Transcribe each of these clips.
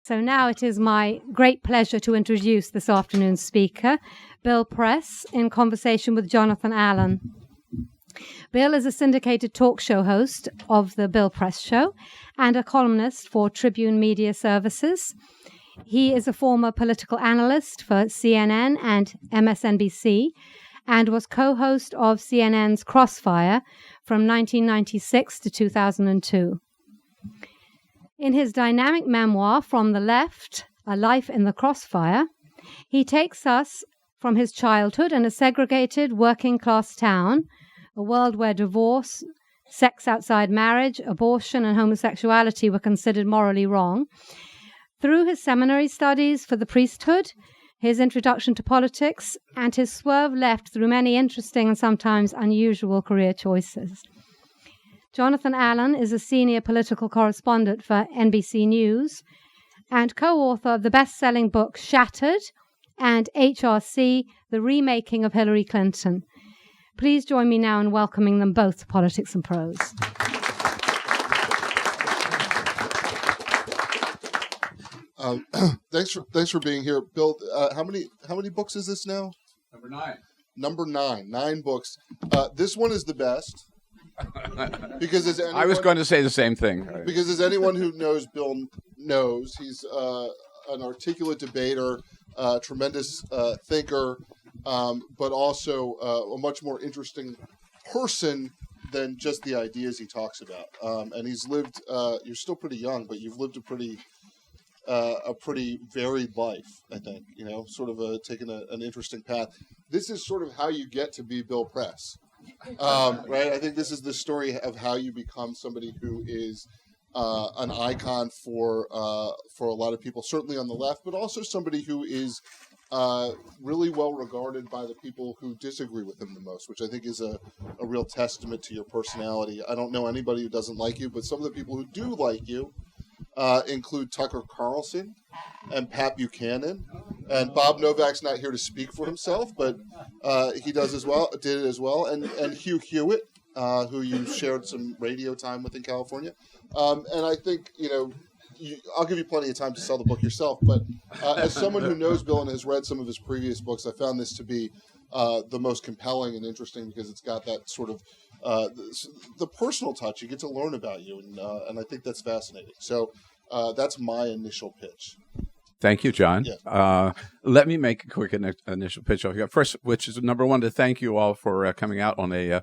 So now it is my great pleasure to introduce this afternoon's speaker, Bill Press, in conversation with Jonathan Allen. Bill is a syndicated talk show host of The Bill Press Show and a columnist for Tribune Media Services. He is a former political analyst for CNN and MSNBC and was co-host of CNN's Crossfire from 1996 to 2002. In his dynamic memoir, From the Left, A Life in the Crossfire, he takes us from his childhood in a segregated working-class town, a world where divorce, sex outside marriage, abortion, and homosexuality were considered morally wrong, through his seminary studies for the priesthood, his introduction to politics, and his swerve left through many interesting and sometimes unusual career choices. Jonathan Allen is a senior political correspondent for NBC News and co-author of the best-selling book Shattered and HRC, The Remaking of Hillary Clinton. Please join me now in welcoming them both to Politics and Prose. Thanks for being here, Bill. How many books is this now? Number 9. 9 books. This one is the best. Because I was going to say the same thing. Because as anyone who knows Bill knows, he's an articulate debater, tremendous thinker, but also a much more interesting person than just the ideas he talks about. And he's lived. You're still pretty young, but you've lived a pretty varied life. I think sort of taken an interesting path. This is sort of how you get to be Bill Press. Right, I think this is the story of how you become somebody who is an icon for a lot of people, certainly on the left, but also somebody who is really well regarded by the people who disagree with him the most, which I think is a real testament to your personality. I don't know anybody who doesn't like you, but some of the people who do like you include Tucker Carlson and Pat Buchanan, and Bob Novak's not here to speak for himself, but he did as well, and Hugh Hewitt, who you shared some radio time with in California, and I think I'll give you plenty of time to sell the book yourself, but as someone who knows Bill and has read some of his previous books, I found this to be the most compelling and interesting because it's got that sort of the personal touch. You get to learn about you, and I think that's fascinating. So that's my initial pitch. Thank you, John. Yeah. Let me make a quick initial pitch over here. First, which is number one, to thank you all for coming out on a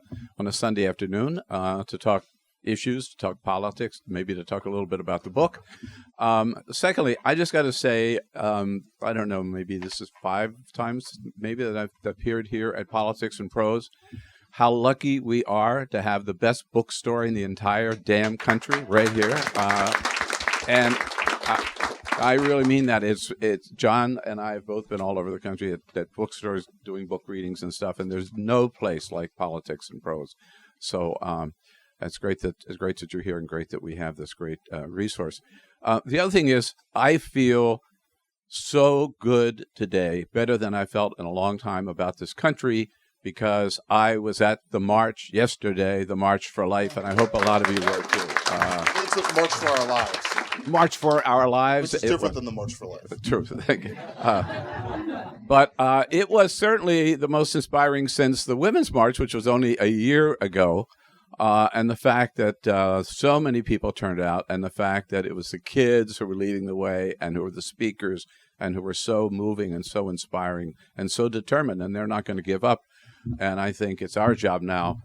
Sunday afternoon to talk issues, to talk politics, maybe to talk a little bit about the book. Secondly, I just got to say, I don't know, maybe this is 5 times maybe that I've appeared here at Politics and Prose. How lucky we are to have the best bookstore in the entire damn country right here. And I really mean that. It's John and I have both been all over the country at bookstores doing book readings and stuff, and there's no place like Politics and Prose. So it's great that you're here, and great that we have this great resource. The other thing is, I feel so good today, better than I felt in a long time about this country, because I was at the march yesterday, the March for Life, and I hope a lot of you were too. It's a March for Our Lives. March for Our Lives. Which is different than the March for Life. True. Thank you. But it was certainly the most inspiring since the Women's March, which was only a year ago. And the fact that so many people turned out, and the fact that it was the kids who were leading the way and who were the speakers and who were so moving and so inspiring and so determined, and they're not going to give up. And I think it's our job now,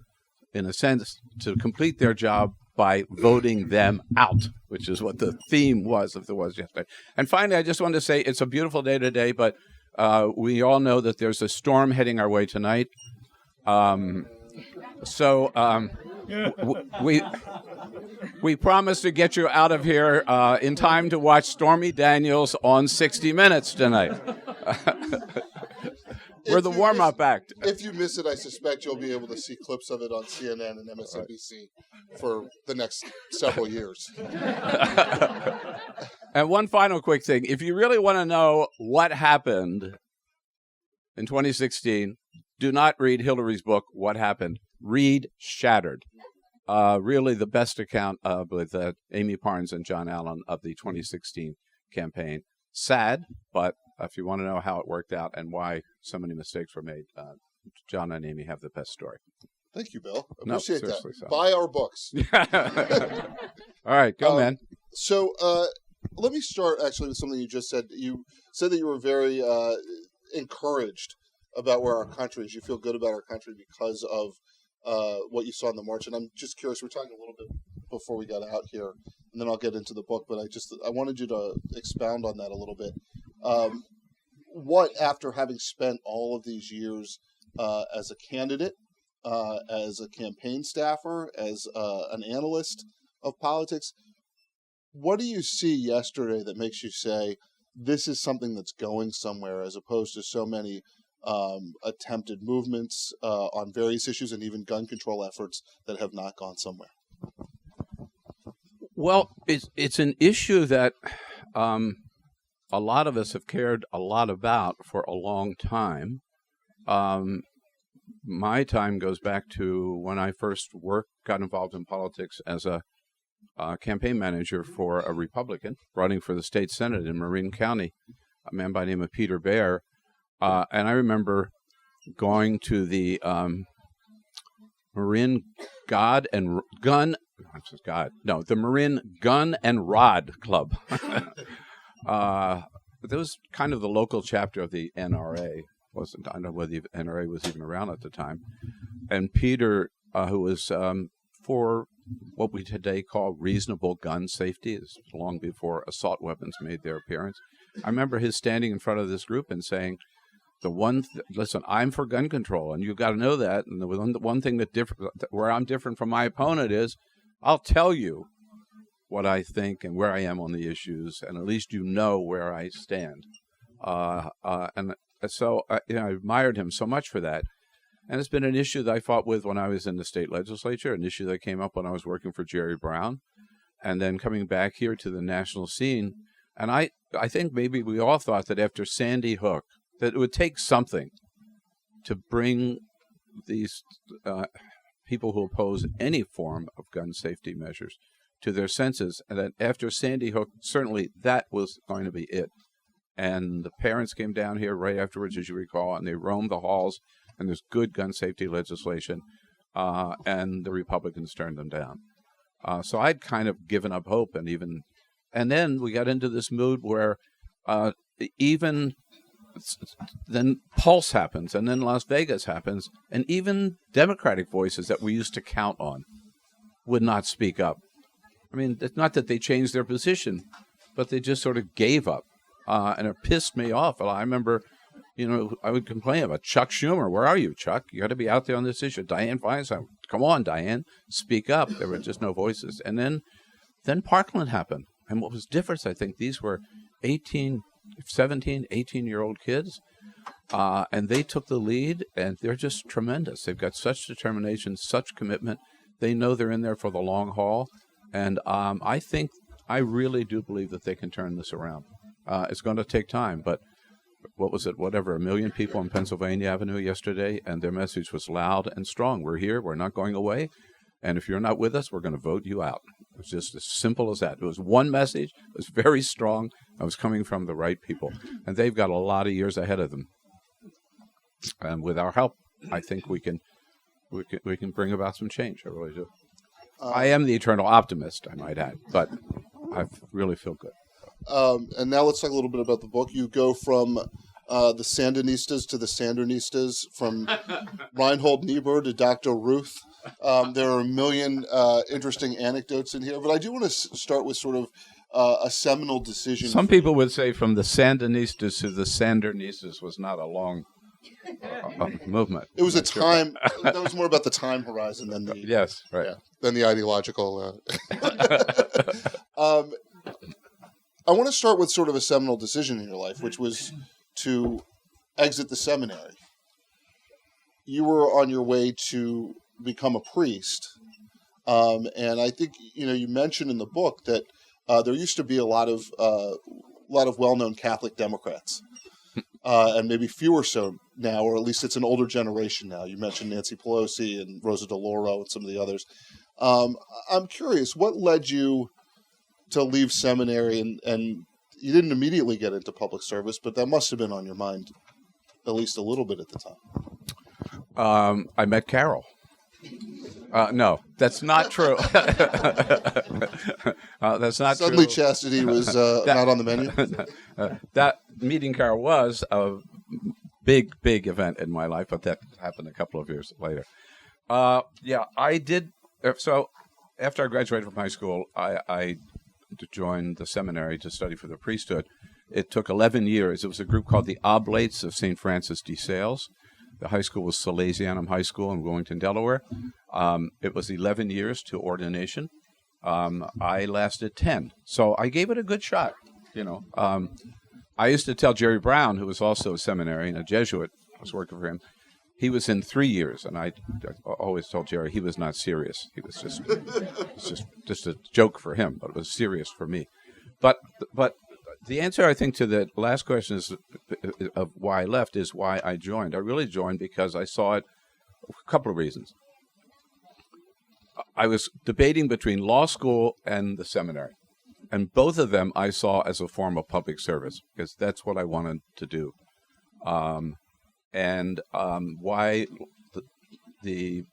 in a sense, to complete their job by voting them out, which is what the theme was if there was yesterday. And finally, I just wanted to say it's a beautiful day today, but we all know that there's a storm heading our way tonight. We promise to get you out of here in time to watch Stormy Daniels on 60 Minutes tonight. We're the warm-up act. If you miss it, I suspect you'll be able to see clips of it on CNN and MSNBC for the next several years. And one final quick thing. If you really want to know what happened in 2016, do not read Hillary's book, What Happened. Read Shattered. Really the best account with Amy Parnes and John Allen of the 2016 campaign. Sad, but if you want to know how it worked out and why so many mistakes were made, John and Amy have the best story. Thank you, Bill. No, Appreciate that. seriously so. Buy our books. All right, go, man. So let me start actually with something you just said. You said that you were very encouraged about where our country is. You feel good about our country because of what you saw in the march. And I'm just curious, we're talking a little bit before we got out here, and then I'll get into the book, but I wanted you to expound on that a little bit. What, after having spent all of these years as a candidate, as a campaign staffer, as an analyst of politics, what do you see yesterday that makes you say this is something that's going somewhere, as opposed to so many attempted movements on various issues and even gun control efforts that have not gone somewhere? Well, it's an issue that a lot of us have cared a lot about for a long time. My time goes back to when I first got involved in politics as a campaign manager for a Republican running for the state Senate in Marin County, a man by the name of Peter Baer. And I remember going to the Marin the Marin Gun and Rod Club. That was kind of the local chapter of the NRA. I don't know whether the NRA was even around at the time. And Peter, who was for what we today call reasonable gun safety, is long before assault weapons made their appearance. I remember his standing in front of this group and saying, listen, I'm for gun control, and you've got to know that. And the one thing where I'm different from my opponent is, I'll tell you what I think and where I am on the issues, and at least you know where I stand. And so I admired him so much for that. And it's been an issue that I fought with when I was in the state legislature, an issue that came up when I was working for Jerry Brown, and then coming back here to the national scene. And I think maybe we all thought that after Sandy Hook, that it would take something to bring these people who oppose any form of gun safety measures to their senses, and that after Sandy Hook, certainly that was going to be it. And the parents came down here right afterwards, as you recall, and they roamed the halls, and there's good gun safety legislation, and the Republicans turned them down. So I'd kind of given up hope, and then we got into this mood where even then Pulse happens, and then Las Vegas happens, and even Democratic voices that we used to count on would not speak up. I mean, it's not that they changed their position, but they just sort of gave up, and it pissed me off. I remember, I would complain about Chuck Schumer. Where are you, Chuck? You got to be out there on this issue. Dianne Feinstein, come on, Dianne, speak up. There were just no voices. And then Parkland happened, and what was different, I think, these were 17, 18-year-old kids, and they took the lead, and they're just tremendous. They've got such determination, such commitment. They know they're in there for the long haul, and I really do believe that they can turn this around. It's going to take time, but what was it, 1 million people on Pennsylvania Avenue yesterday, and their message was loud and strong. We're here, we're not going away, and if you're not with us, we're going to vote you out. It was just as simple as that. It was one message, it was very strong, it was coming from the right people, and they've got a lot of years ahead of them. And with our help, I think we can bring about some change. I really do. I am the eternal optimist, I might add, but I really feel good. And now let's talk a little bit about the book. You go from the Sandinistas to the Sandernistas, from Reinhold Niebuhr to Dr. Ruth. There are a million interesting anecdotes in here, but I do want to start with sort of a seminal decision. Some people would say from the Sandinistas to the Sandernistas was not a long movement. It was a time. That was more about the time horizon than the yes, right. Yeah, than the ideological. I want to start with sort of a seminal decision in your life, which was to exit the seminary. You were on your way to become a priest, and I think you mentioned in the book that there used to be a lot of well-known Catholic Democrats, and maybe fewer so now, or at least it's an older generation now. You mentioned Nancy Pelosi and Rosa DeLauro and some of the others. I'm curious, what led you to leave seminary and you didn't immediately get into public service, but that must have been on your mind at least a little bit at the time. I met Carol. No, that's not true. That's not Suddenly true. chastity was not on the menu? That meeting Carol was a big event in my life, but that happened a couple of years later. Yeah, I did. So after I graduated from high school, I joined the seminary to study for the priesthood. It took 11 years. It was a group called the Oblates of St. Francis de Sales. The high school was Salesianum High School in Wilmington, Delaware. It was 11 years to ordination. I lasted 10. So I gave it a good shot, you know. I used to tell Jerry Brown, who was also a seminarian, a Jesuit, I was working for him, he was in 3 years, and I always told Jerry he was not serious. He was just a joke for him, but it was serious for me. But the answer, I think, to the last question is of why I left is why I joined. I really joined because I saw it for a couple of reasons. I was debating between law school and the seminary, and both of them I saw as a form of public service because that's what I wanted to do. Why the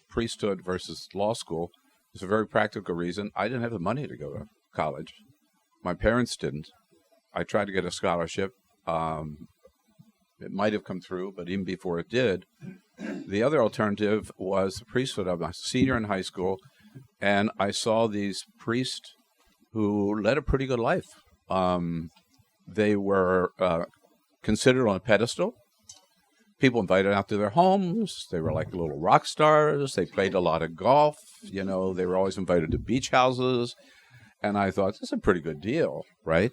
priesthood versus law school is a very practical reason. I didn't have the money to go to college. My parents didn't. I tried to get a scholarship. It might have come through, but even before it did, the other alternative was the priesthood. I was a senior in high school, and I saw these priests who led a pretty good life. They were considered on a pedestal. People invited out to their homes. They were like little rock stars. They played a lot of golf. You know, they were always invited to beach houses. And I thought, this is a pretty good deal, right?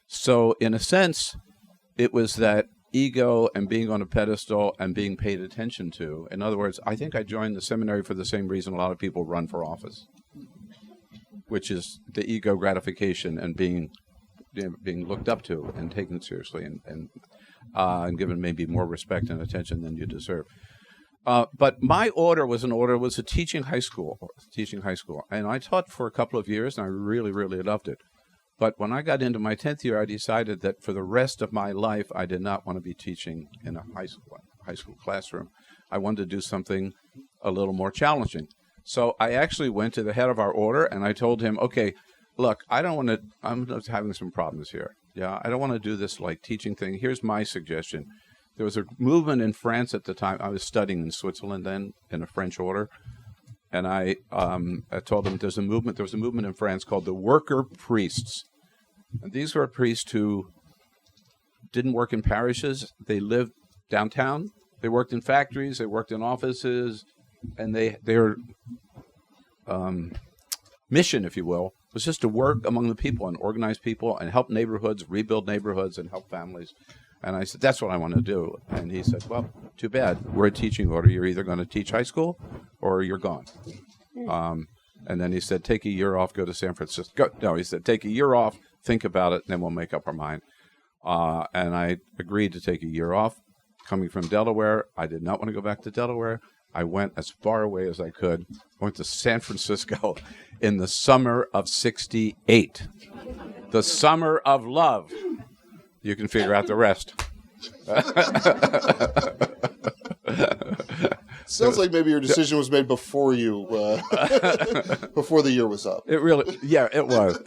So in a sense, it was that ego and being on a pedestal and being paid attention to. In other words, I think I joined the seminary for the same reason a lot of people run for office, which is the ego gratification and being looked up to and taken seriously and given maybe more respect and attention than you deserve. But my order was a teaching high school, and I taught for a couple of years, and I really, really loved it. But when I got into my 10th year, I decided that for the rest of my life, I did not want to be teaching in a high school classroom. I wanted to do something a little more challenging. So I actually went to the head of our order, and I told him, okay, look, I'm having some problems here. Yeah, I don't want to do this like teaching thing. Here's my suggestion. There was a movement in France at the time. I was studying in Switzerland then in a French order. And I told them there was a movement in France called the worker priests. And these were priests who didn't work in parishes. They lived downtown. They worked in factories. They worked in offices. And their mission, if you will, was just to work among the people and organize people and help neighborhoods, rebuild neighborhoods, and help families. And I said, that's what I want to do. And he said, well, too bad. We're a teaching order. You're either going to teach high school or you're gone. And then he said, take a year off, go to San Francisco. No, he said, take a year off, think about it, and then we'll make up our mind. And I agreed to take a year off. Coming from Delaware, I did not want to go back to Delaware. I went as far away as I could. I went to San Francisco in the summer of '68. The summer of love. You can figure out the rest. Sounds like maybe your decision was made before you, before the year was up. It really, yeah, it was.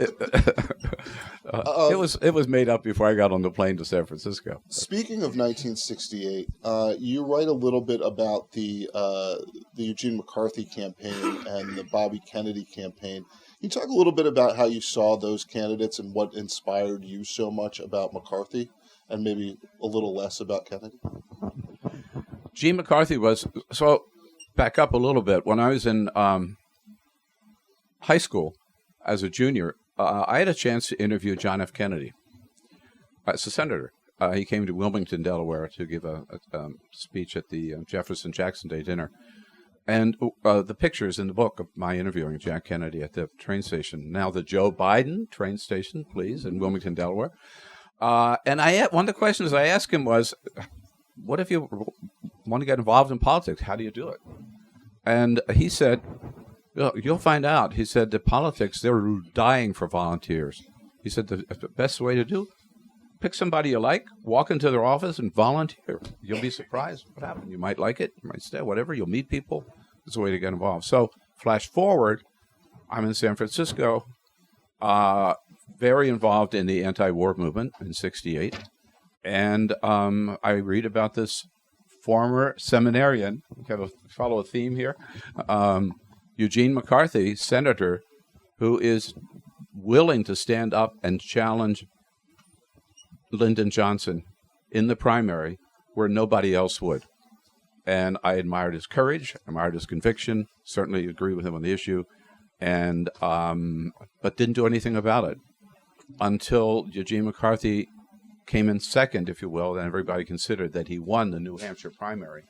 It was made up before I got on the plane to San Francisco. Speaking of 1968, you write a little bit about the Eugene McCarthy campaign and the Bobby Kennedy campaign. Can you talk a little bit about how you saw those candidates and what inspired you so much about McCarthy, and maybe a little less about Kennedy? Gene McCarthy was, so back up a little bit. When I was in high school as a junior, I had a chance to interview John F. Kennedy as a senator. He came to Wilmington, Delaware to give a speech at the Jefferson-Jackson Day dinner. And the pictures in the book of my interviewing Jack Kennedy at the train station, now the Joe Biden train station, please, in Wilmington, Delaware. And one of the questions I asked him was, what if you want to get involved in politics? How do you do it? And he said, You'll find out. He said the politics, they're dying for volunteers. He said the best way to do, pick somebody you like, walk into their office and volunteer. You'll be surprised what happened. You might like it, you might stay, whatever. You'll meet people. It's a way to get involved. So flash forward, I'm in San Francisco, very involved in the anti-war movement in '68. And I read about this former seminarian, we have to follow a theme here, Eugene McCarthy, senator, who is willing to stand up and challenge Lyndon Johnson in the primary where nobody else would. And I admired his courage, admired his conviction, certainly agree with him on the issue, and but didn't do anything about it until Eugene McCarthy came in second, if you will, and everybody considered that he won the New Hampshire primary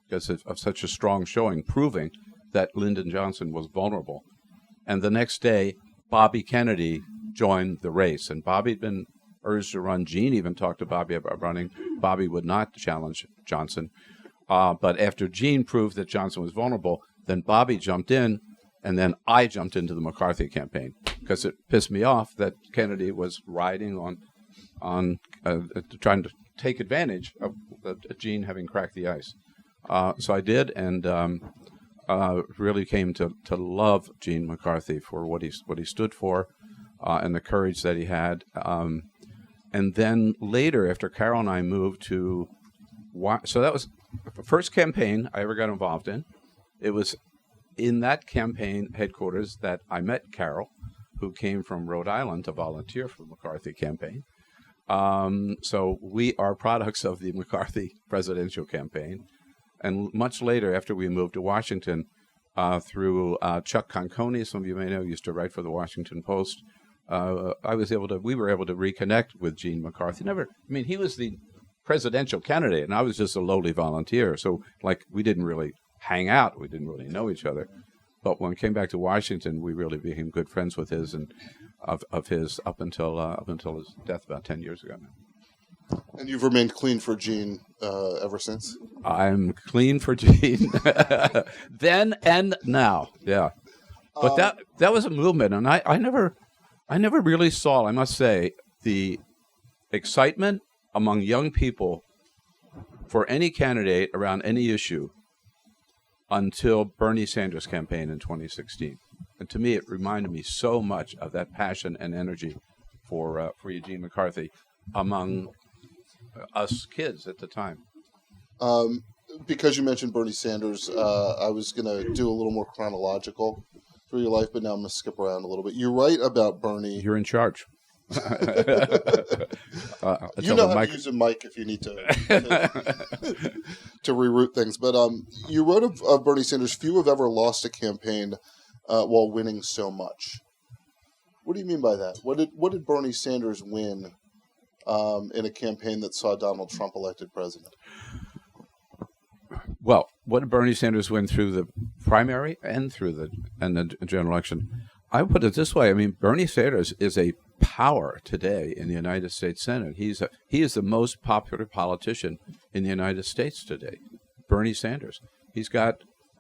because of such a strong showing, proving that Lyndon Johnson was vulnerable. And the next day, Bobby Kennedy joined the race, and Bobby had been urged to run. Gene even talked to Bobby about running. Bobby would not challenge Johnson. But after Gene proved that Johnson was vulnerable, then Bobby jumped in, and then I jumped into the McCarthy campaign because it pissed me off that Kennedy was riding on trying to take advantage of Gene having cracked the ice. So I did, and really came to love Gene McCarthy for what he stood for, and the courage that he had. And then later, after Carol and I moved to, so that was the first campaign I ever got involved in. It was in that campaign headquarters that I met Carol, who came from Rhode Island to volunteer for the McCarthy campaign. So we are products of the McCarthy presidential campaign. And much later, after we moved to Washington, through Chuck Conconi, some of you may know, used to write for the Washington Post, we were able to reconnect with Gene McCarthy. He was the presidential candidate, and I was just a lowly volunteer. So, we didn't really hang out. We didn't really know each other. But when we came back to Washington, we really became good friends with his and of his up until his death about 10 years ago now. And you've remained clean for Gene ever since? I'm clean for Gene then and now, yeah. But that was a movement, and I never really saw, I must say, the excitement among young people for any candidate around any issue until Bernie Sanders' campaign in 2016. And to me, it reminded me so much of that passion and energy for Eugene McCarthy among us kids at the time. Because you mentioned Bernie Sanders, I was going to do a little more chronological through your life, but now I'm going to skip around a little bit. You write about Bernie. You're in charge. You know how to use a mic if you need to reroute things. But you wrote of Bernie Sanders, few have ever lost a campaign while winning so much. What do you mean by that? What did Bernie Sanders win in a campaign that saw Donald Trump elected president? Well, what did Bernie Sanders win through the primary and through the general election? I would put it this way. Bernie Sanders is a power today in the United States Senate. He is the most popular politician in the United States today. Bernie Sanders. He's got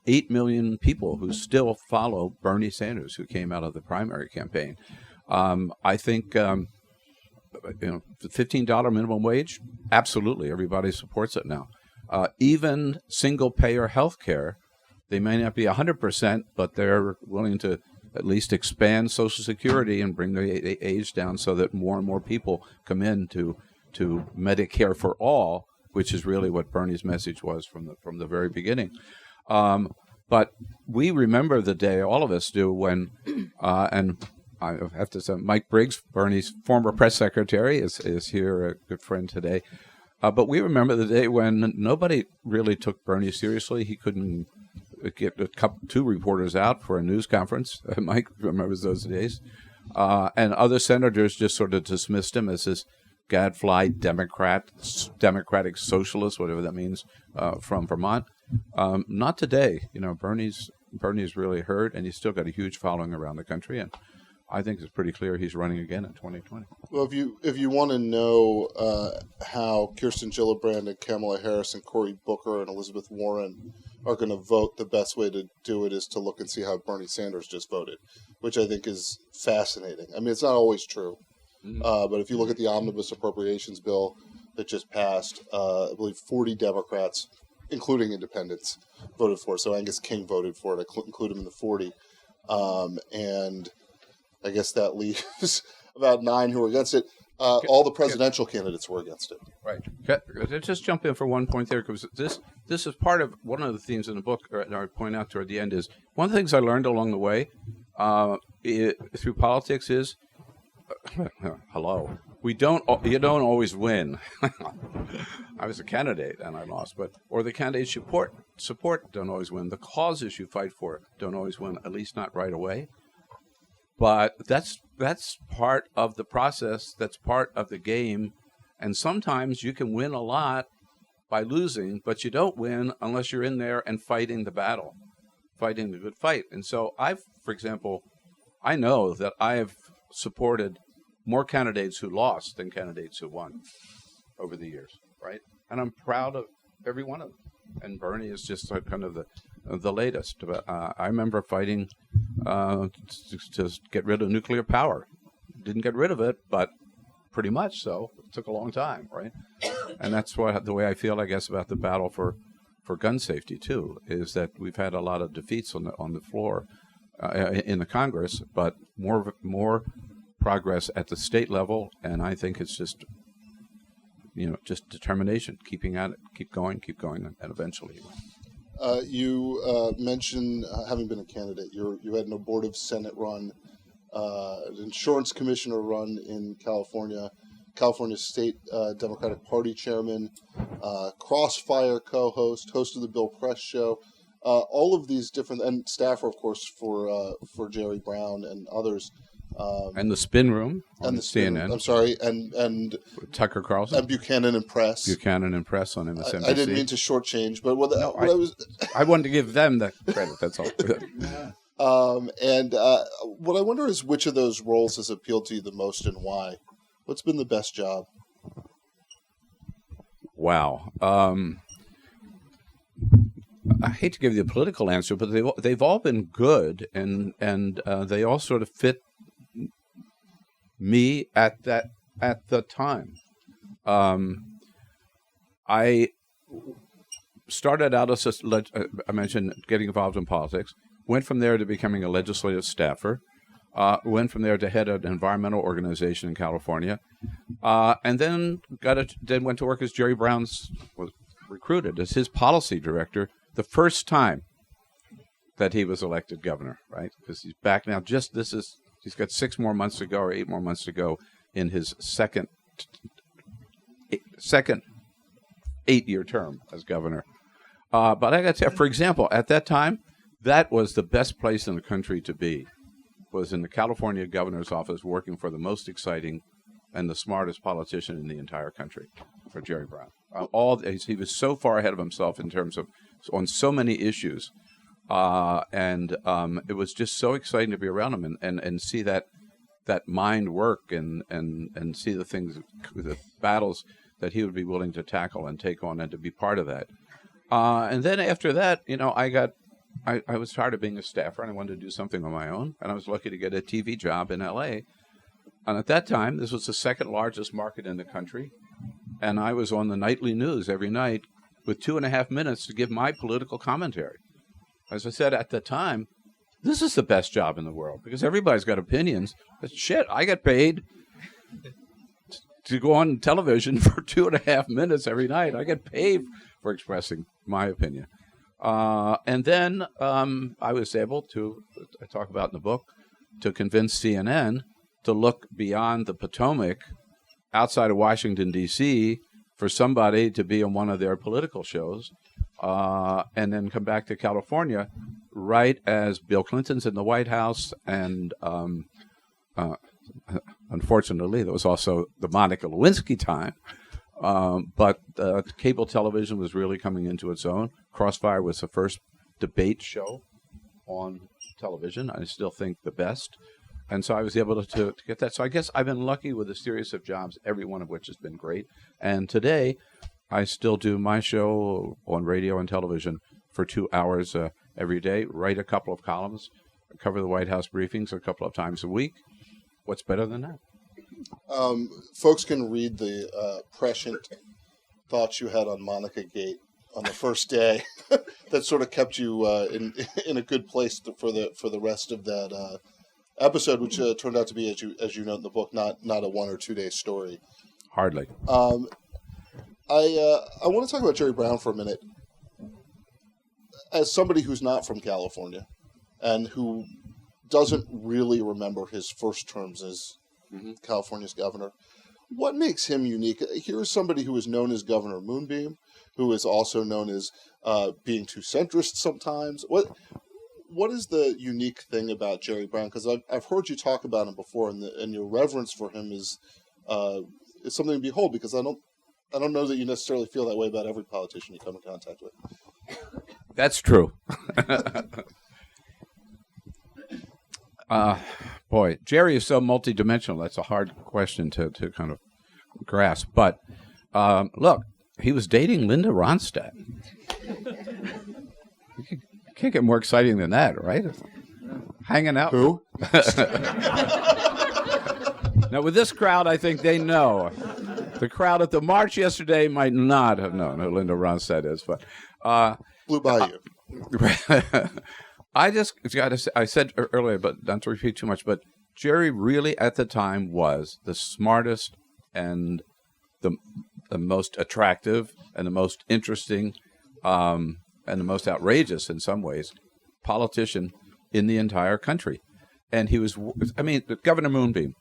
8 million people who still follow Bernie Sanders, who came out of the primary campaign. I think the $15 minimum wage, absolutely, everybody supports it now. Even single-payer health care, they may not be 100%, but they're willing to at least expand Social Security and bring the age down so that more and more people come in to Medicare for all, which is really what Bernie's message was from the very beginning. But we remember the day, all of us do, when, and I have to say, Mike Briggs, Bernie's former press secretary, is here, a good friend today. But we remember the day when nobody really took Bernie seriously. He couldn't get two reporters out for a news conference. Mike remembers those days. And other senators just sort of dismissed him as this gadfly democratic socialist, whatever that means, from Vermont. Not today. Bernie's really heard, and he's still got a huge following around the country. And I think it's pretty clear he's running again in 2020. Well, if you want to know how Kirsten Gillibrand and Kamala Harris and Cory Booker and Elizabeth Warren are going to vote, the best way to do it is to look and see how Bernie Sanders just voted, which I think is fascinating. I mean, it's not always true, but if you look at the omnibus appropriations bill that just passed, I believe 40 Democrats, including independents, voted for it. So Angus King voted for it. I include him in the 40. And I guess that leaves about 9 who were against it. All the presidential candidates were against it. Right. Let's just jump in for one point there, because this is part of one of the themes in the book, and I point out toward the end, is one of the things I learned along the way through politics is, hello, you don't always win. I was a candidate and I lost, or the candidates you support don't always win. The causes you fight for don't always win, at least not right away. But that's part of the process. That's part of the game. And sometimes you can win a lot by losing, but you don't win unless you're in there and fighting the battle, fighting the good fight. And so for example, I know that I've supported more candidates who lost than candidates who won over the years, right? And I'm proud of every one of them. And Bernie is just kind of the latest. I remember fighting to get rid of nuclear power. Didn't get rid of it, but pretty much so. It took a long time, right? And that's the way I feel, I guess, about the battle for gun safety too, is that we've had a lot of defeats on the floor in the Congress, but more progress at the state level, and I think it's just determination, keeping at it, keep going, and eventually. You mentioned having been a candidate. You had an abortive Senate run, an insurance commissioner run in California, California State Democratic Party chairman, Crossfire co-host, host of the Bill Press Show. All of these different, and staffer, of course, for Jerry Brown and others. And the Spin Room on and the CNN. I'm sorry, and Tucker Carlson. And Buchanan and Press. Buchanan and Press on MSNBC. I didn't mean to shortchange, but I wanted to give them the credit, that's all. What I wonder is which of those roles has appealed to you the most and why? What's been the best job? Wow. I hate to give you a political answer, but they've all been good, and they all sort of fit me at the time. I started out as I mentioned getting involved in politics. Went from there to becoming a legislative staffer. Went from there to head an environmental organization in California, and then went to work as Jerry Brown's was recruited as his policy director. The first time that he was elected governor, right? Because he's back now. He's got 6 more months to go, or 8 more months to go in his second 8-year term as governor. But I got to tell you, for example, at that time, that was the best place in the country to be, was in the California governor's office working for the most exciting and the smartest politician in the entire country, for Jerry Brown. He was so far ahead of himself in terms of on so many issues, and it was just so exciting to be around him and see that mind work and see the battles that he would be willing to tackle and take on and to be part of that. And then after that, I was tired of being a staffer and I wanted to do something on my own, and I was lucky to get a TV job in L.A. And at that time, this was the second largest market in the country, and I was on the nightly news every night with 2.5 minutes to give my political commentary. As I said at the time, this is the best job in the world because everybody's got opinions. But shit, I get paid to go on television for 2.5 minutes every night. I get paid for expressing my opinion. And then I was able to, I talk about in the book, to convince CNN to look beyond the Potomac outside of Washington, D.C., for somebody to be on one of their political shows, and then come back to California right as Bill Clinton's in the White House, and unfortunately, there was also the Monica Lewinsky time, but cable television was really coming into its own. Crossfire was the first debate show on television. I still think the best. And so I was able to get that. So I guess I've been lucky with a series of jobs, every one of which has been great. And today, I still do my show on radio and television for 2 hours every day, write a couple of columns, cover the White House briefings a couple of times a week. What's better than that? Folks can read the prescient thoughts you had on Monica Gate on the first day that sort of kept you in a good place for the rest of that episode, which turned out to be, as you note in the book, not a 1 or 2 day story. Hardly. I want to talk about Jerry Brown for a minute. As somebody who's not from California and who doesn't really remember his first terms as California's governor, what makes him unique? Here is somebody who is known as Governor Moonbeam, who is also known as being too centrist sometimes. What is the unique thing about Jerry Brown? Because I've heard you talk about him before, and your reverence for him is something to behold. Because I don't know that you necessarily feel that way about every politician you come in contact with. That's true. Boy, Jerry is so multidimensional. That's a hard question to kind of grasp. But look, he was dating Linda Ronstadt. You can't get more exciting than that, right? Hanging out. Who? Now, with this crowd, I think they know. The crowd at the march yesterday might not have known who Linda Ronstadt is, but Blue Bayou. I just got to say, I said earlier, but not to repeat too much, but Jerry really at the time was the smartest and the most attractive and the most interesting and the most outrageous in some ways politician in the entire country. And he was, Governor Moonbeam.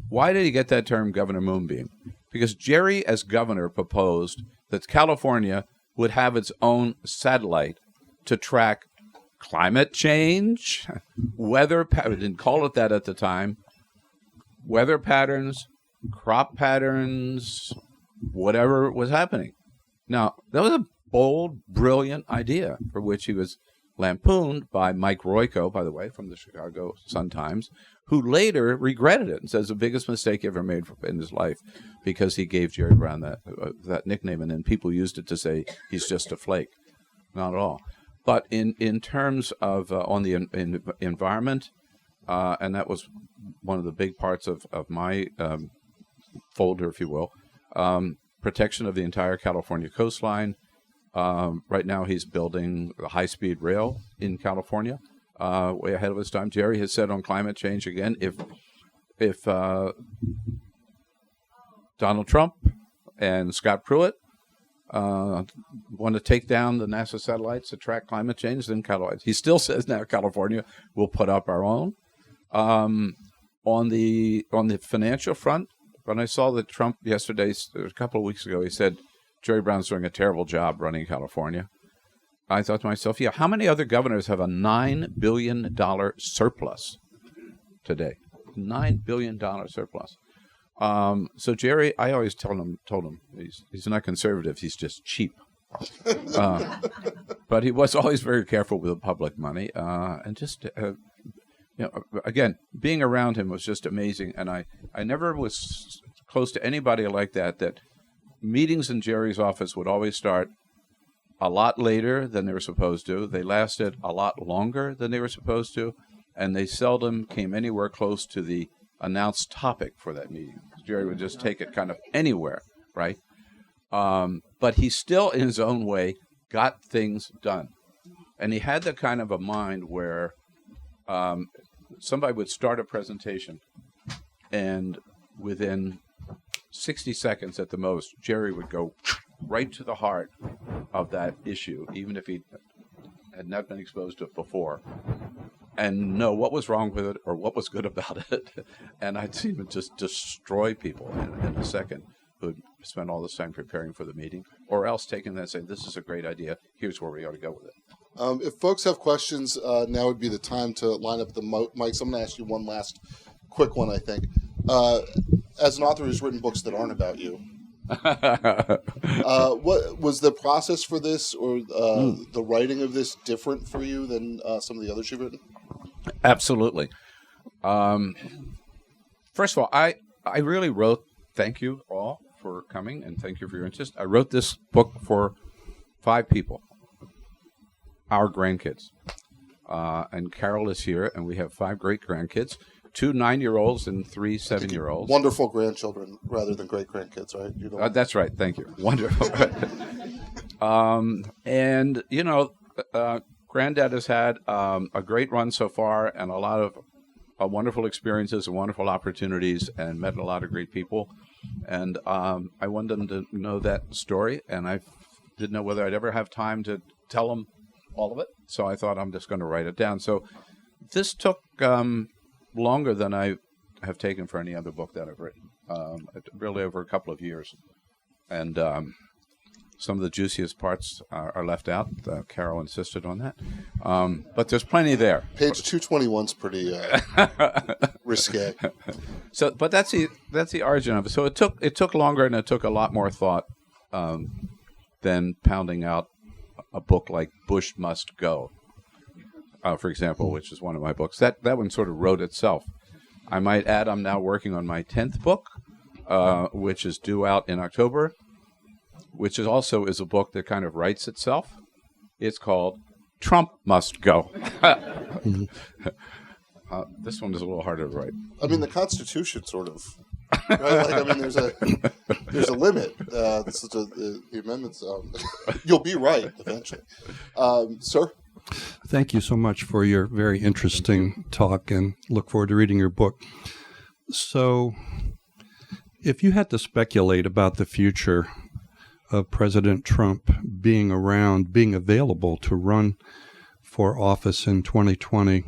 Why did he get that term, Governor Moonbeam? Because Jerry, as governor, proposed that California would have its own satellite to track climate change, weather, we didn't call it that at the time, weather patterns, crop patterns, whatever was happening. Now, that was a bold, brilliant idea for which he was lampooned by Mike Royko, by the way, from the Chicago Sun-Times, who later regretted it and says the biggest mistake he ever made in his life because he gave Jerry Brown that nickname, and then people used it to say he's just a flake. Not at all. But in terms of on the environment, and that was one of the big parts of my folder, if you will, protection of the entire California coastline. Right now he's building a high-speed rail in California, way ahead of his time. Jerry has said on climate change again, if Donald Trump and Scott Pruitt want to take down the NASA satellites to track climate change, then he still says now California will put up our own. On the financial front, when I saw that Trump yesterday, a couple of weeks ago, he said Jerry Brown's doing a terrible job running California. I thought to myself, how many other governors have a $9 billion surplus today? $9 billion surplus. So Jerry, I always told him he's not conservative, he's just cheap. But he was always very careful with the public money, and just again, being around him was just amazing. And I never was close to anybody like that meetings in Jerry's office would always start a lot later than they were supposed to. They lasted a lot longer than they were supposed to, and they seldom came anywhere close to the announced topic for that meeting. Jerry would just take it kind of anywhere, right? But he still, in his own way, got things done. And he had the kind of a mind where somebody would start a presentation, and within 60 seconds at the most, Jerry would go right to the heart of that issue, even if he had not been exposed to it before, and know what was wrong with it or what was good about it. And I'd seen him just destroy people in a second who'd spend all this time preparing for the meeting, or else taking that and saying, this is a great idea, here's where we ought to go with it. If folks have questions, now would be the time to line up the mics. I'm going to ask you one last quick one, I think. As an author who's written books that aren't about you, what was the process for this, or the writing of this, different for you than some of the others you've written? Absolutely. First of all, I really wrote, thank you all for coming, and thank you for your interest. I wrote this book for 5 people. our grandkids. And Carol is here, and we have 5 great-grandkids, 2 9-year-olds and 3 7-year-olds. Wonderful grandchildren rather than great-grandkids, right? You know. That's right. Thank you. Wonderful. And, Granddad has had a great run so far and a lot of wonderful experiences and wonderful opportunities and met a lot of great people. And I wanted them to know that story, and I didn't know whether I'd ever have time to tell them all of it. So I thought I'm just going to write it down. So this took longer than I have taken for any other book that I've written, really over a couple of years. And some of the juiciest parts are left out. Carol insisted on that. But there's plenty there. Page 221's pretty risque. So, but that's the origin of it. So it took longer, and it took a lot more thought than pounding out a book like Bush Must Go, for example, which is one of my books. That one sort of wrote itself. I might add I'm now working on my 10th book, which is due out in October, which is also a book that kind of writes itself. It's called Trump Must Go. This one is a little harder to write. I mean, the Constitution sort of, right? Like, I mean, there's a limit. The amendments. You'll be right eventually, sir. Thank you so much for your very interesting talk, and look forward to reading your book. So, if you had to speculate about the future of President Trump being around, being available to run for office in 2020,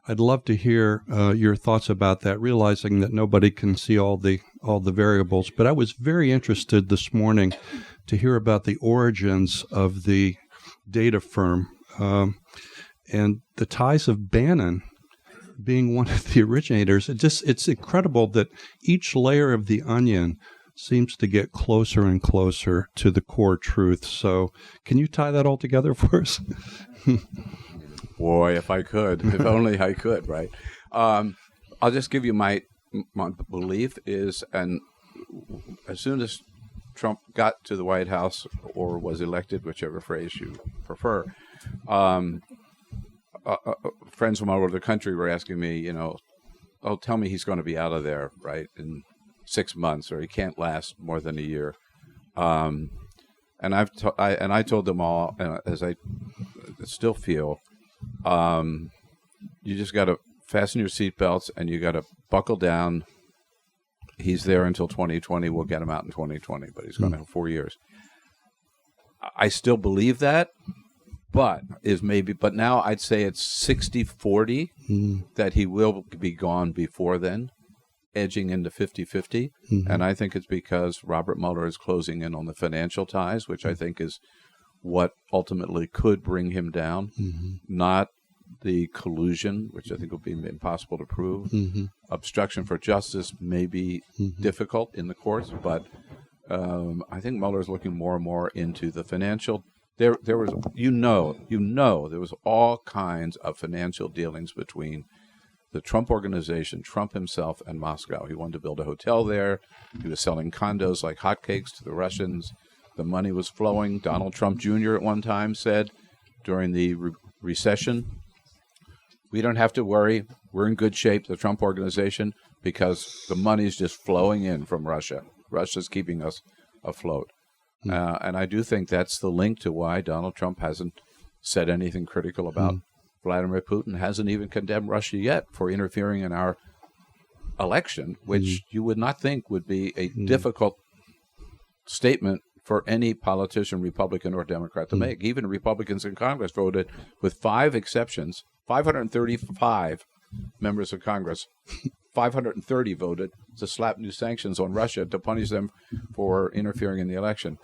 I'd love to hear your thoughts about that, realizing that nobody can see all the variables. But I was very interested this morning to hear about the origins of the data firm and the ties of Bannon being one of the originators. It's incredible that each layer of the onion seems to get closer and closer to the core truth. So can you tie that all together for us? Boy, if I could. If only I could, right? I'll just give you my belief is, and as soon as Trump got to the White House or was elected, whichever phrase you prefer, friends from all over the country were asking me, tell me he's going to be out of there, right, in 6 months, or he can't last more than a year. And I told them all, as I still feel, you just got to fasten your seatbelts and you got to buckle down. He's there until 2020. We'll get him out in 2020, but he's going to have 4 years. I still believe that, but now I'd say it's 60-40 that he will be gone before then, edging into 50-50. And I think it's because Robert Mueller is closing in on the financial ties, which I think is what ultimately could bring him down, not the collusion, which I think will be impossible to prove. Obstruction for justice may be difficult in the courts, but I think Mueller is looking more and more into the financial. There was, there was all kinds of financial dealings between the Trump organization, Trump himself, and Moscow. He wanted to build a hotel there. He was selling condos like hotcakes to the Russians. The money was flowing. Donald Trump Jr. at one time said during the recession, we don't have to worry. We're in good shape, the Trump organization, because the money's just flowing in from Russia. Russia's keeping us afloat. And I do think that's the link to why Donald Trump hasn't said anything critical about Vladimir Putin, hasn't even condemned Russia yet for interfering in our election, which you would not think would be a difficult statement for any politician, Republican or Democrat, to make. Even Republicans in Congress voted, with 5 exceptions, 535 members of Congress, 530 voted to slap new sanctions on Russia to punish them for interfering in the election.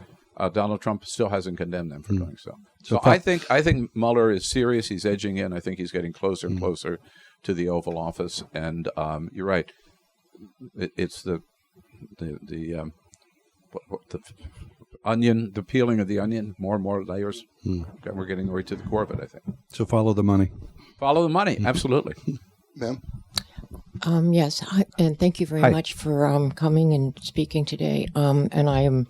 Donald Trump still hasn't condemned them for doing so. So I think Mueller is serious. He's edging in. I think he's getting closer and closer to the Oval Office. And you're right. It's the onion, the peeling of the onion, more and more layers. We're getting right to the core of it, I think. So follow the money. Follow the money, absolutely. Ma'am? Yes, and thank you very much for coming and speaking today. And I am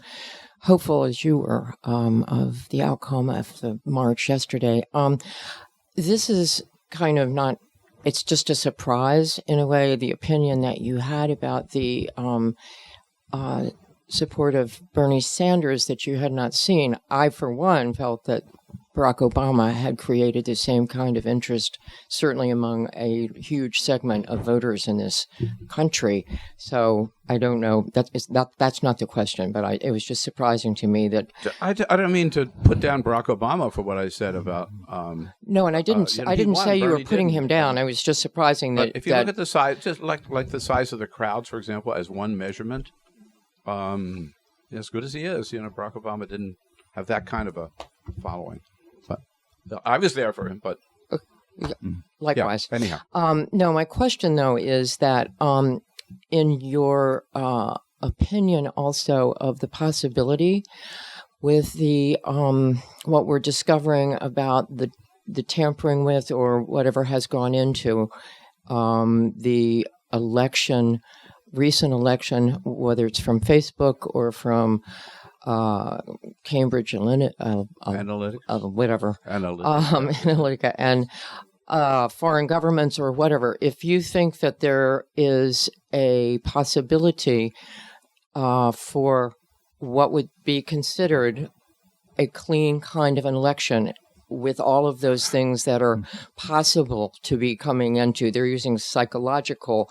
hopeful as you were of the outcome of the march yesterday. This is kind of not, it's just a surprise in a way, the opinion that you had about the support of Bernie Sanders that you had not seen. I, for one, felt that Barack Obama had created the same kind of interest, certainly among a huge segment of voters in this country. So I don't know. That's not the question, but it was just surprising to me that I don't mean to put down Barack Obama for what I said about. No, and I didn't. I didn't say you were putting him down. I was just surprising that. But if you look at the size, just like the size of the crowds, for example, as one measurement, as good as he is, Barack Obama didn't have that kind of a following. But I was there for him, but likewise. Yeah, anyhow, no. My question though is that in your opinion, also of the possibility with the what we're discovering about the tampering with or whatever has gone into the election, recent election, whether it's from Facebook or from Cambridge Analytica, whatever, Analytica, and foreign governments or whatever. If you think that there is a possibility for what would be considered a clean kind of an election, with all of those things that are possible to be coming into, they're using psychological,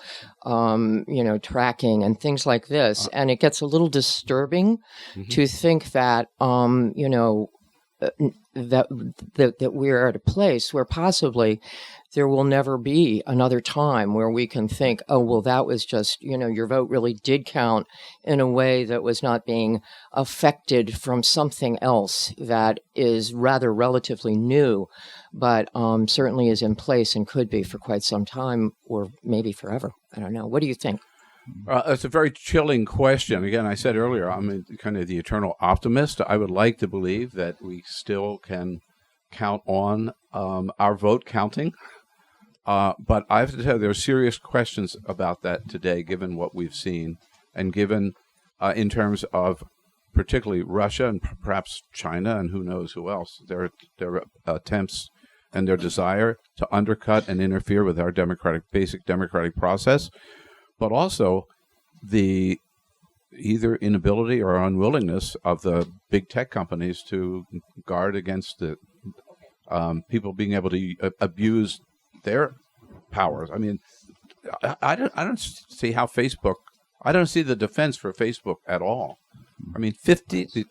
tracking and things like this. And it gets a little disturbing to think that, that we're at a place where possibly there will never be another time where we can think, oh, well, that was just, your vote really did count in a way that was not being affected from something else that is rather relatively new, but certainly is in place and could be for quite some time or maybe forever. I don't know. What do you think? It's a very chilling question. Again, I said earlier, I'm kind of the eternal optimist. I would like to believe that we still can count on our vote counting. But I have to tell you, there are serious questions about that today, given what we've seen, and given in terms of particularly Russia and perhaps China and who knows who else, their attempts and their desire to undercut and interfere with our basic democratic process, but also the either inability or unwillingness of the big tech companies to guard against the people being able to abuse their powers. I mean, I don't see how Facebook. I don't see the defense for Facebook at all. I mean, the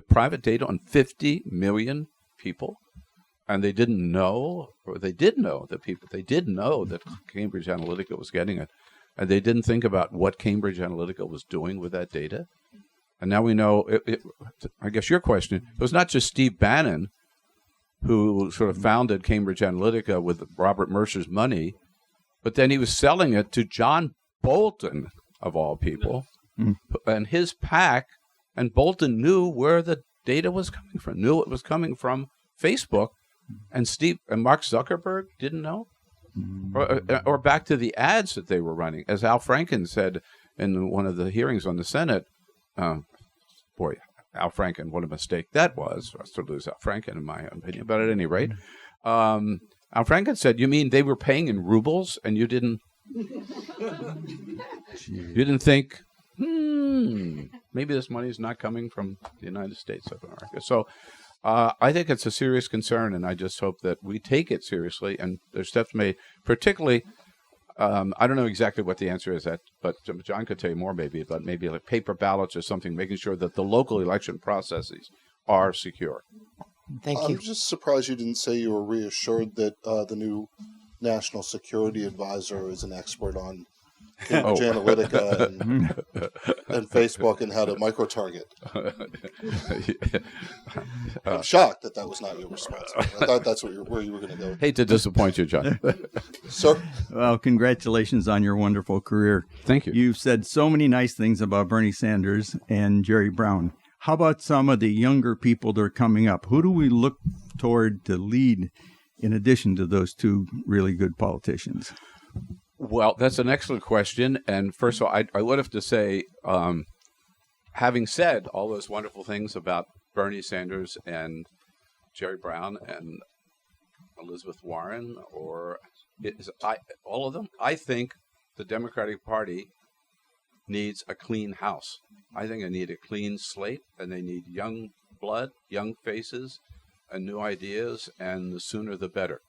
private data on 50 million people, and they didn't know, or they did know that they did know that Cambridge Analytica was getting it, and they didn't think about what Cambridge Analytica was doing with that data. And now we know. I guess your question, it was not just Steve Bannon who sort of founded Cambridge Analytica with Robert Mercer's money, but then he was selling it to John Bolton, of all people, and his PAC, and Bolton knew where the data was coming from, knew it was coming from Facebook, and Mark Zuckerberg didn't know? Or back to the ads that they were running. As Al Franken said in one of the hearings on the Senate, Al Franken, what a mistake that was for us to lose Al Franken, in my opinion. But at any rate, Al Franken said, "You mean they were paying in rubles, and you didn't think, maybe this money is not coming from the United States of America?" So I think it's a serious concern, and I just hope that we take it seriously, and there's steps made, particularly. I don't know exactly what the answer is, but John could tell you more maybe, but maybe like paper ballots or something, making sure that the local election processes are secure. Thank you. I'm just surprised you didn't say you were reassured that the new National Security Advisor is an expert on Cambridge Analytica and Facebook and how to micro-target. I'm shocked that was not your response. I thought that's where you were going to go. Hate to disappoint you, John. Sir? Well, congratulations on your wonderful career. Thank you. You've said so many nice things about Bernie Sanders and Jerry Brown. How about some of the younger people that are coming up? Who do we look toward to lead in addition to those two really good politicians? Well, that's an excellent question. And first of all, I would have to say, having said all those wonderful things about Bernie Sanders and Jerry Brown and Elizabeth Warren, all of them, I think the Democratic Party needs a clean house. I think they need a clean slate, and they need young blood, young faces, and new ideas, and the sooner the better.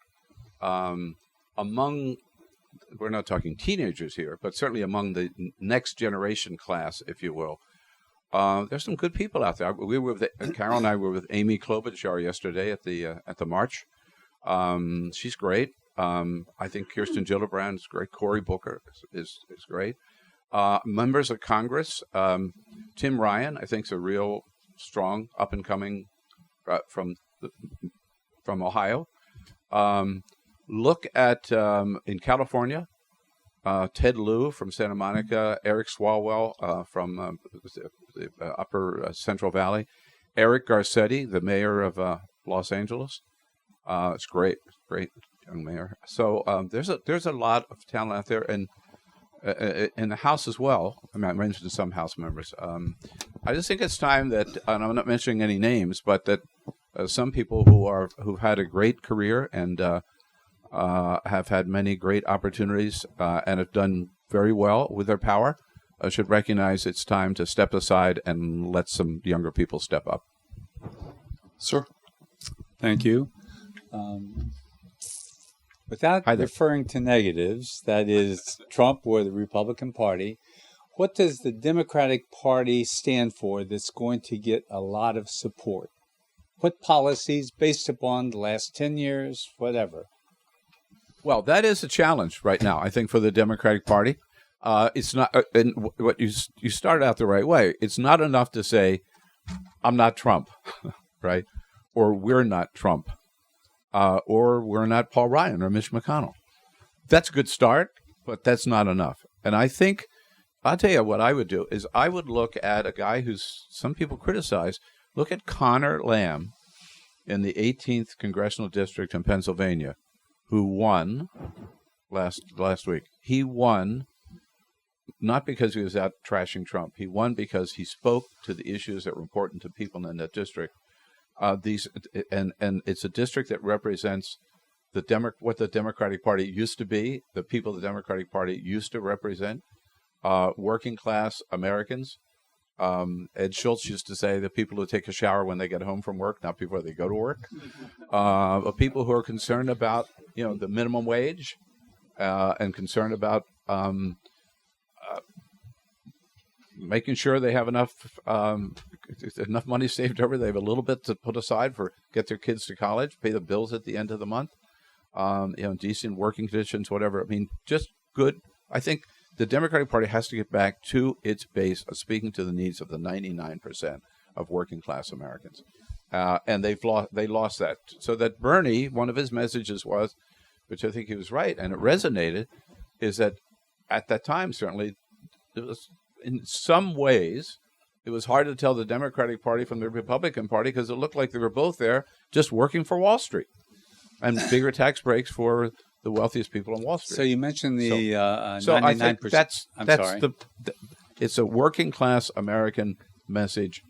We're not talking teenagers here, but certainly among the next generation class, if you will, there's some good people out there. We were Carol and I were with Amy Klobuchar yesterday at the march. She's great. I think Kirsten Gillibrand is great. Cory Booker is great. Members of Congress, Tim Ryan, I think, is a real strong up and coming from Ohio. Look at in California, Ted Lieu from Santa Monica, Eric Swalwell from the Upper Central Valley, Eric Garcetti, the mayor of Los Angeles. It's great young mayor. So there's a lot of talent out there, and in the House as well. I mean, I mentioned some House members. I just think it's time that, and I'm not mentioning any names, but that some people who've had a great career and have had many great opportunities and have done very well with their power should recognize it's time to step aside and let some younger people step up. Sir? Thank you. Without referring to negatives, that is Trump or the Republican Party, what does the Democratic Party stand for that's going to get a lot of support? What policies based upon the last 10 years, whatever? Well, that is a challenge right now, I think, for the Democratic Party. It's not, and what you started out the right way. It's not enough to say, I'm not Trump, right? Or we're not Trump. Or we're not Paul Ryan or Mitch McConnell. That's a good start, but that's not enough. And I think, I'll tell you what I would do is I would look at a guy who's some people criticize. Look at Connor Lamb in the 18th Congressional District in Pennsylvania, who won last week. He won not because he was out trashing Trump. He won because he spoke to the issues that were important to people in that district. And it's a district that represents what the Democratic Party used to be, the people the Democratic Party used to represent, working class Americans. Ed Schultz used to say the people who take a shower when they get home from work, not before they go to work. People who are concerned about the minimum wage and concerned about making sure they have enough money saved over. They have a little bit to put aside for get their kids to college, pay the bills at the end of the month. Decent working conditions, whatever. I mean, just good. I think the Democratic Party has to get back to its base of speaking to the needs of the 99% of working class Americans, and they lost that. So that Bernie, one of his messages was, which I think he was right, and it resonated, is that at that time certainly it was. In some ways, it was hard to tell the Democratic Party from the Republican Party because it looked like they were both there just working for Wall Street and bigger tax breaks for the wealthiest people on Wall Street. So you mentioned the 99%. So I think that's it's a working class American message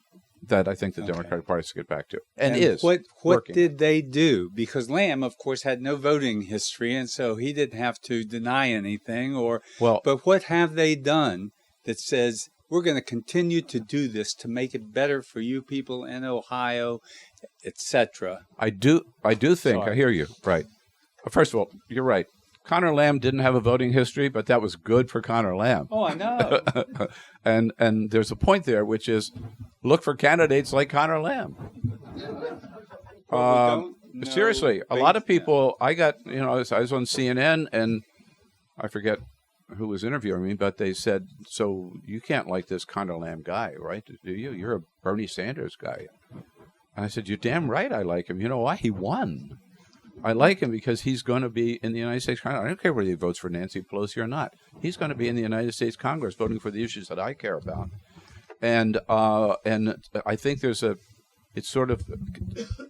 that I think the Democratic Party should get back to. And is what did they do? Because Lamb, of course, had no voting history, and so he didn't have to deny anything. But what have they done that says we're going to continue to do this to make it better for you people in Ohio, etc.? I do think I hear you. Right. First of all, you're right. Connor Lamb didn't have a voting history, but that was good for Connor Lamb. Oh, I know. and there's a point there, which is look for candidates like Connor Lamb. Seriously, a lot of people. I got I was on CNN, and I forget who was interviewing me, but they said, so you can't like this Connor Lamb guy, right? Do you? You're a Bernie Sanders guy. And I said, you're damn right I like him. You know why? He won. I like him because he's going to be in the United States Congress. I don't care whether he votes for Nancy Pelosi or not. He's going to be in the United States Congress voting for the issues that I care about. And I think it's sort of,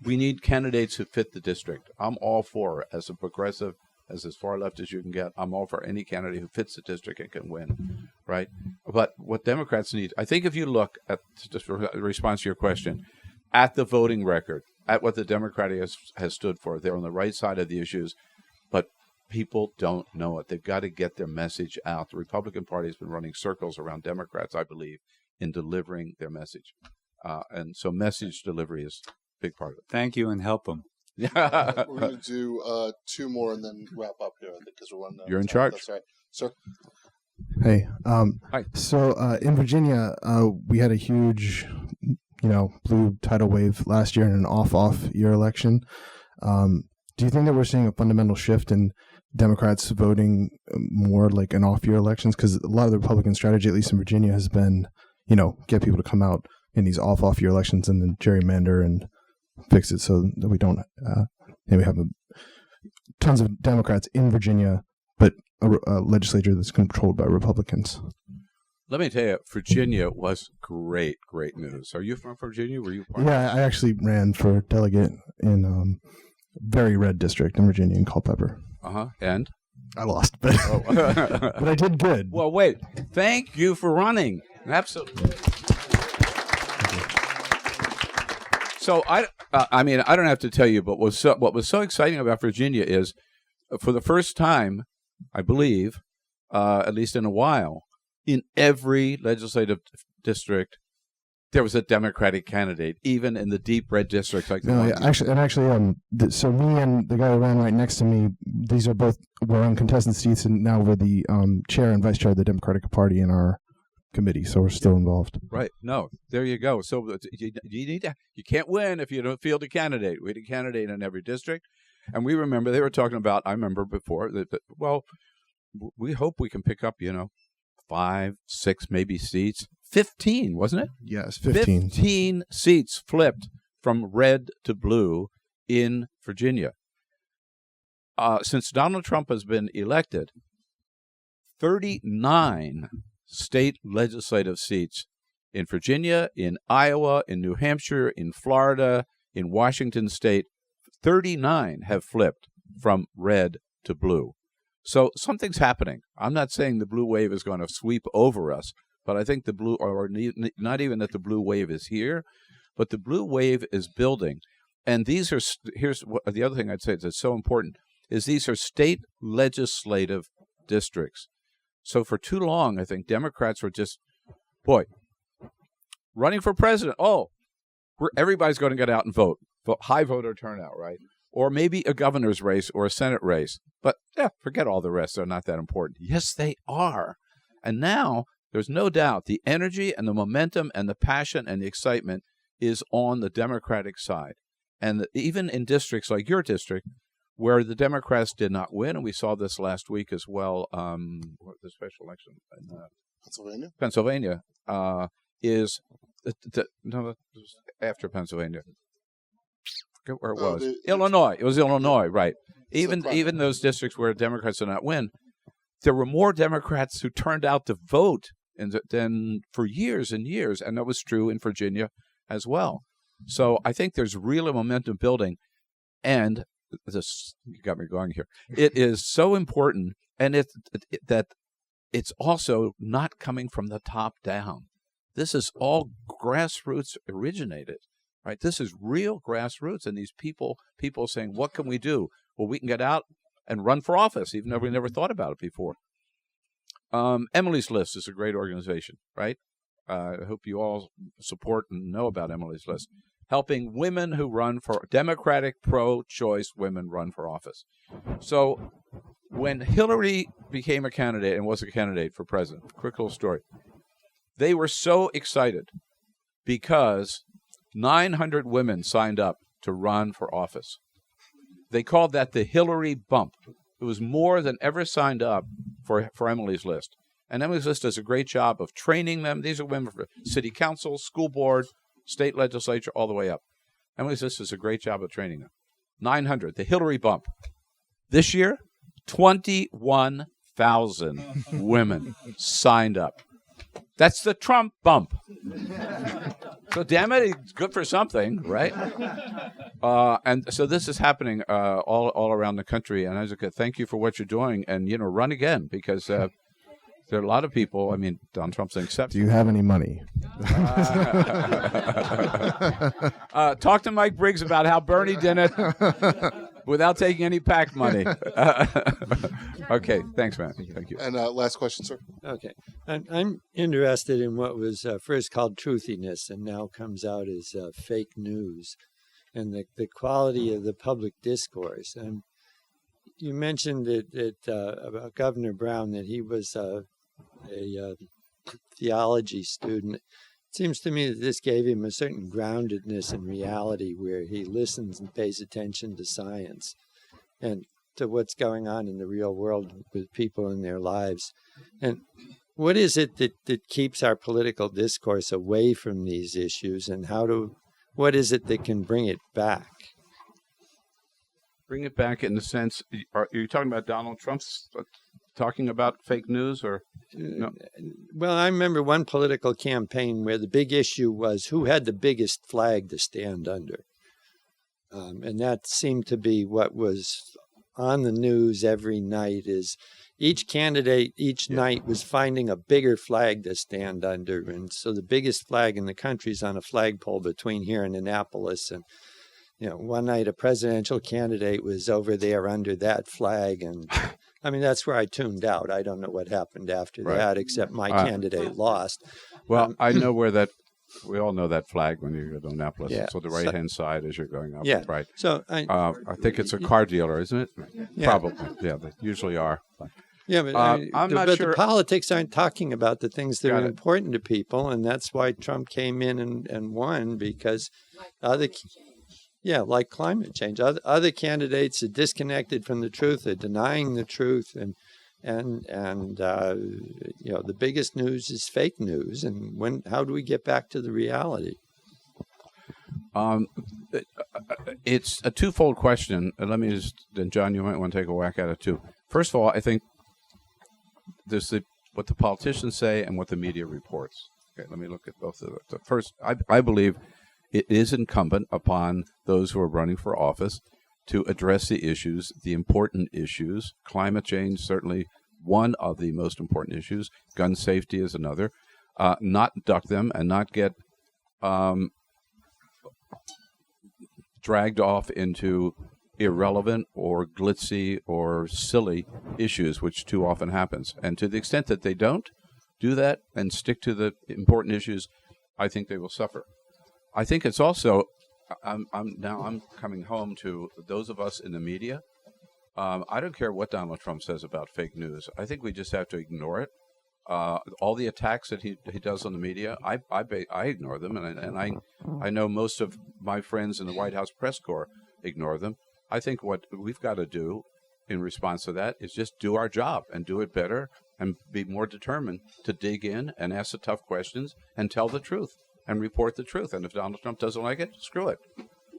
we need candidates who fit the district. I'm all for, as a progressive, as far left as you can get, I'm all for any candidate who fits the district and can win, right? But what Democrats need, I think if you look at, just in response to your question, at the voting record, at what the Democratic has stood for, they're on the right side of the issues, but people don't know it. They've got to get their message out. The Republican Party has been running circles around Democrats, I believe, in delivering their message. And so message delivery is a big part of it. Thank you, and help them. We're going to do 2 more and then wrap up here, I think, because we're running out of time. You're in charge. That's right. Sir? Hey. Hi. So in Virginia, we had a huge, blue tidal wave last year in an off year election. Do you think that we're seeing a fundamental shift in Democrats voting more like in off year elections? Because a lot of the Republican strategy, at least in Virginia, has been, get people to come out in these off year elections and then gerrymander and fix it so that we don't, we have tons of Democrats in Virginia, but a legislature that's controlled by Republicans. Let me tell you, Virginia was great news. Are you from Virginia? Were you part Yeah, I actually ran for delegate in very red district in Virginia in Culpeper. And? I lost, but but I did good. Well, wait. Thank you for running. Absolutely. So I don't have to tell you, but what was so exciting about Virginia is, for the first time, I believe, at least in a while, in every legislative district, there was a Democratic candidate, even in the deep red districts like the one. So me and the guy who ran right next to me, these are both we're on contested seats, and now we're the chair and vice chair of the Democratic Party in our committee, so we're still involved. Right. No, there you go. So you can't win if you don't field a candidate. We had a candidate in every district, and we remember they were talking about. I remember before that. Well, we hope we can pick up 5, 6 maybe seats. 15, wasn't it? Yes, 15. 15 seats flipped from red to blue in Virginia. Since Donald Trump has been elected, 39 state legislative seats in Virginia, in Iowa, in New Hampshire, in Florida, in Washington State, 39 have flipped from red to blue. So something's happening. I'm not saying the blue wave is going to sweep over us, but I think not even that the blue wave is here, but the blue wave is building. And here's the other thing I'd say that's so important, is these are state legislative districts. So for too long, I think Democrats were just, running for president. Everybody's going to get out and vote. High voter turnout, right? Or maybe a governor's race or a Senate race. But forget all the rest. They're not that important. Yes, they are. And now there's no doubt the energy and the momentum and the passion and the excitement is on the Democratic side. And even in districts like your district, where the Democrats did not win, and we saw this last week as well, the special election in Pennsylvania is after Pennsylvania. Where it was. Illinois. It was Illinois, right. Even those districts where Democrats did not win, there were more Democrats who turned out to vote than for years and years, and that was true in Virginia as well. So I think there's real momentum building, and this got me going here. It is so important, and that it's also not coming from the top down. This is all grassroots originated. Right, this is real grassroots, and these people saying, "What can we do?" Well, we can get out and run for office, even though we never thought about it before. Emily's List is a great organization, right? I hope you all support and know about Emily's List, helping women who run for Democratic pro-choice women run for office. So, when Hillary became a candidate and was a candidate for president, quick little story. They were so excited because 900 women signed up to run for office. They called that the Hillary bump. It was more than ever signed up for Emily's List. And Emily's List does a great job of training them. These are women for city council, school board, state legislature, all the way up. Emily's List does a great job of training them. 900, the Hillary bump. This year, 21,000 women signed up. That's the Trump bump. So damn it, it's good for something, right? And so this is happening all around the country. And I was like, thank you for what you're doing, and run again, because There are a lot of people. I mean, Donald Trump's an exception. Do you have any money? Talk to Mike Briggs about how Bernie did it without taking any PAC money. Okay, thanks, man. Thank you. And last question, sir. Okay. I'm interested in what was first called truthiness and now comes out as fake news, and the quality of the public discourse. And you mentioned that about Governor Brown, that he was a theology student. It seems to me that this gave him a certain groundedness in reality, where he listens and pays attention to science and to what's going on in the real world with people in their lives. And what is it that keeps our political discourse away from these issues, and what is it that can bring it back? Bring it back in the sense, are you talking about Donald Trump's talking about fake news, or no? Well, I remember one political campaign where the big issue was who had the biggest flag to stand under. And that seemed to be what was on the news every night, is each candidate each night was finding a bigger flag to stand under. And so the biggest flag in the country is on a flagpole between here and Annapolis. And one night a presidential candidate was over there under that flag, and I mean, that's where I tuned out. I don't know what happened after that, except my candidate lost. Well, I know where that. We all know that flag when you go to Annapolis. Yeah. So the right-hand side as you're going up. Yeah. Right. So I think it's a car dealer, isn't it? Yeah. Probably. Yeah, they usually are. Yeah, but I'm not sure. The politics aren't talking about the things that are important to people, and that's why Trump came in and won, because like climate change. Other candidates are disconnected from the truth. They're denying the truth, and the biggest news is fake news. And how do we get back to the reality? It's a twofold question. Let me then John, you might want to take a whack at it too. First of all, I think there's what the politicians say and what the media reports. Okay, let me look at both of them. First, I believe it is incumbent upon those who are running for office to address the issues, the important issues. Climate change, certainly one of the most important issues. Gun safety is another. Not duck them and not get dragged off into irrelevant or glitzy or silly issues, which too often happens. And to the extent that they don't do that and stick to the important issues, I think they will suffer. I think it's also, I'm coming home to those of us in the media. I don't care what Donald Trump says about fake news. I think we just have to ignore it. All the attacks that he does on the media, I ignore them, and I know most of my friends in the White House press corps ignore them. I think what we've got to do in response to that is just do our job and do it better and be more determined to dig in and ask the tough questions and tell the truth and report the truth. And if Donald Trump doesn't like it, screw it.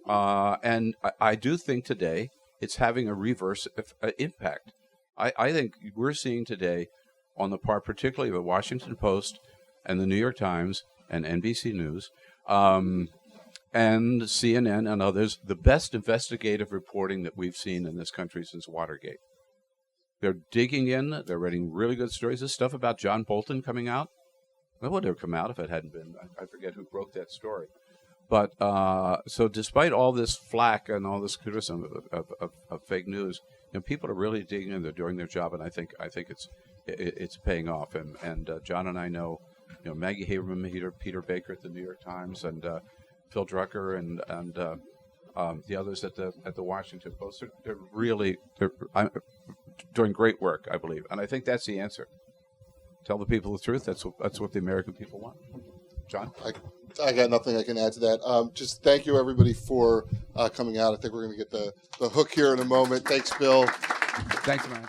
And I do think today it's having a reverse impact. I think we're seeing today on the part particularly of the Washington Post and the New York Times and NBC News and CNN and others, the best investigative reporting that we've seen in this country since Watergate. They're digging in. They're writing really good stories. This stuff about John Bolton coming out, that would have come out if it hadn't been. I forget who broke that story. But so despite all this flack and all this criticism of fake news, people are really digging in. They're doing their job, and I think it's paying off. And John and I know Maggie Haberman, Peter Baker at the New York Times, and Phil Drucker, and the others at the Washington Post. They're doing great work, I believe, and I think that's the answer. Tell the people the truth. That's what the American people want. John? I got nothing I can add to that. Just thank you, everybody, for coming out. I think we're going to get the hook here in a moment. Thanks, Bill. Thanks, man.